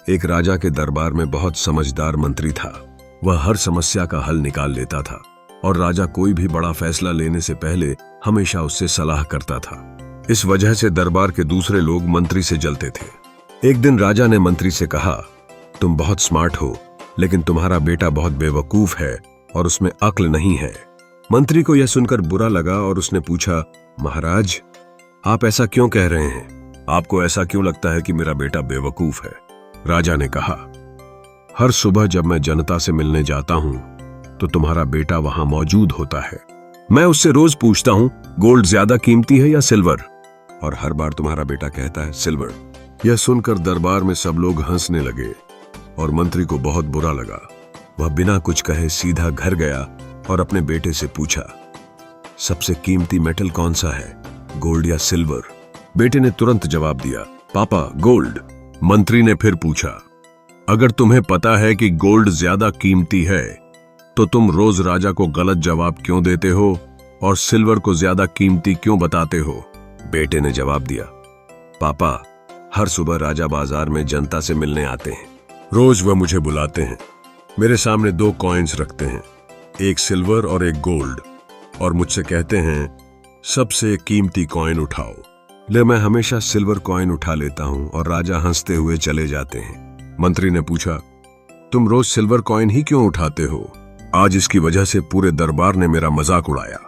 एक राजा के दरबार में बहुत समझदार मंत्री था। वह हर समस्या का हल निकाल लेता था और राजा कोई भी बड़ा फैसला लेने से पहले हमेशा उससे सलाह करता था। इस वजह से दरबार के दूसरे लोग मंत्री से जलते थे। एक दिन राजा ने मंत्री से कहा, तुम बहुत स्मार्ट हो, लेकिन तुम्हारा बेटा बहुत बेवकूफ है और उसमें अक्ल नहीं है। मंत्री को यह सुनकर बुरा लगा और उसने पूछा, महाराज, आप ऐसा क्यों कह रहे हैं? आपको ऐसा क्यों लगता है कि मेरा बेटा बेवकूफ है? राजा ने कहा, हर सुबह जब मैं जनता से मिलने जाता हूं तो तुम्हारा बेटा वहां मौजूद होता है। मैं उससे रोज पूछता हूं, गोल्ड ज्यादा कीमती है या सिल्वर? और हर बार तुम्हारा बेटा कहता है सिल्वर। यह सुनकर दरबार में सब लोग हंसने लगे और मंत्री को बहुत बुरा लगा। वह बिना कुछ कहे सीधा घर गया और अपने बेटे से पूछा, सबसे कीमती मेटल कौन सा है, गोल्ड या सिल्वर? बेटे ने तुरंत जवाब दिया, पापा, गोल्ड। मंत्री ने फिर पूछा, अगर तुम्हें पता है कि गोल्ड ज्यादा कीमती है तो तुम रोज राजा को गलत जवाब क्यों देते हो और सिल्वर को ज्यादा कीमती क्यों बताते हो? बेटे ने जवाब दिया, पापा, हर सुबह राजा बाजार में जनता से मिलने आते हैं। रोज वह मुझे बुलाते हैं, मेरे सामने 2 कॉइन्स रखते हैं, एक सिल्वर और एक गोल्ड, और मुझसे कहते हैं सबसे कीमती कॉइन उठाओ। ले मैं हमेशा सिल्वर कॉइन उठा लेता हूं और राजा हंसते हुए चले जाते हैं। मंत्री ने पूछा, तुम रोज सिल्वर कॉइन ही क्यों उठाते हो? आज इसकी वजह से पूरे दरबार ने मेरा मजाक उड़ाया।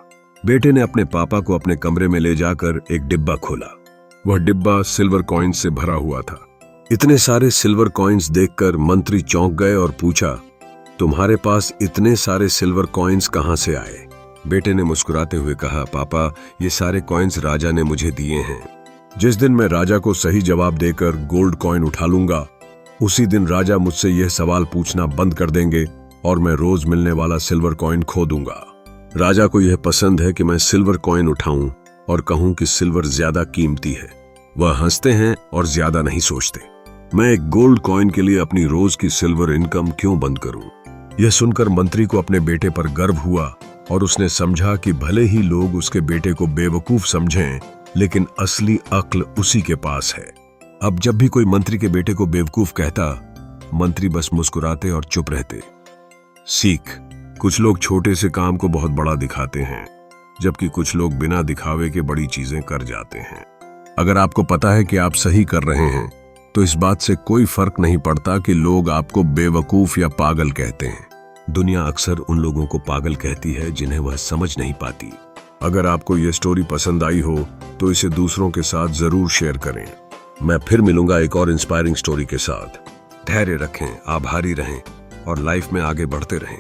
बेटे ने अपने पापा को अपने कमरे में ले जाकर एक डिब्बा खोला। वह डिब्बा सिल्वर कॉइन्स से भरा हुआ था। इतने सारे सिल्वर कॉइन्स देखकर मंत्री चौंक गए और पूछा, तुम्हारे पास इतने सारे सिल्वर कॉइन्स कहां से आए? बेटे ने मुस्कुराते हुए कहा, पापा, ये सारे कॉइन्स राजा ने मुझे दिए हैं। जिस दिन मैं राजा को सही जवाब देकर गोल्ड कॉइन उठा लूंगा, उसी दिन राजा मुझसे यह सवाल पूछना बंद कर देंगे और मैं रोज मिलने वाला सिल्वर कॉइन खो दूंगा। राजा को यह पसंद है कि मैं सिल्वर कॉइन उठाऊं और कहूं कि सिल्वर ज्यादा कीमती है। वह हंसते हैं और ज्यादा नहीं सोचते। मैं एक गोल्ड कॉइन के लिए अपनी रोज की सिल्वर इनकम क्यों बंद करूं? यह सुनकर मंत्री को अपने बेटे पर गर्व हुआ और उसने समझा कि भले ही लोग उसके बेटे को बेवकूफ समझें, लेकिन असली अक्ल उसी के पास है। अब जब भी कोई मंत्री के बेटे को बेवकूफ कहता, मंत्री बस मुस्कुराते और चुप रहते। सीख, कुछ लोग छोटे से काम को बहुत बड़ा दिखाते हैं, जबकि कुछ लोग बिना दिखावे के बड़ी चीजें कर जाते हैं। अगर आपको पता है कि आप सही कर रहे हैं, तो इस बात से कोई फर्क नहीं पड़ता कि लोग आपको बेवकूफ या पागल कहते हैं। दुनिया अक्सर उन लोगों को पागल कहती है जिन्हें वह समझ नहीं पाती। अगर आपको यह स्टोरी पसंद आई हो तो इसे दूसरों के साथ जरूर शेयर करें। मैं फिर मिलूंगा एक और इंस्पायरिंग स्टोरी के साथ। धैर्य रखें, आभारी रहें और लाइफ में आगे बढ़ते रहें।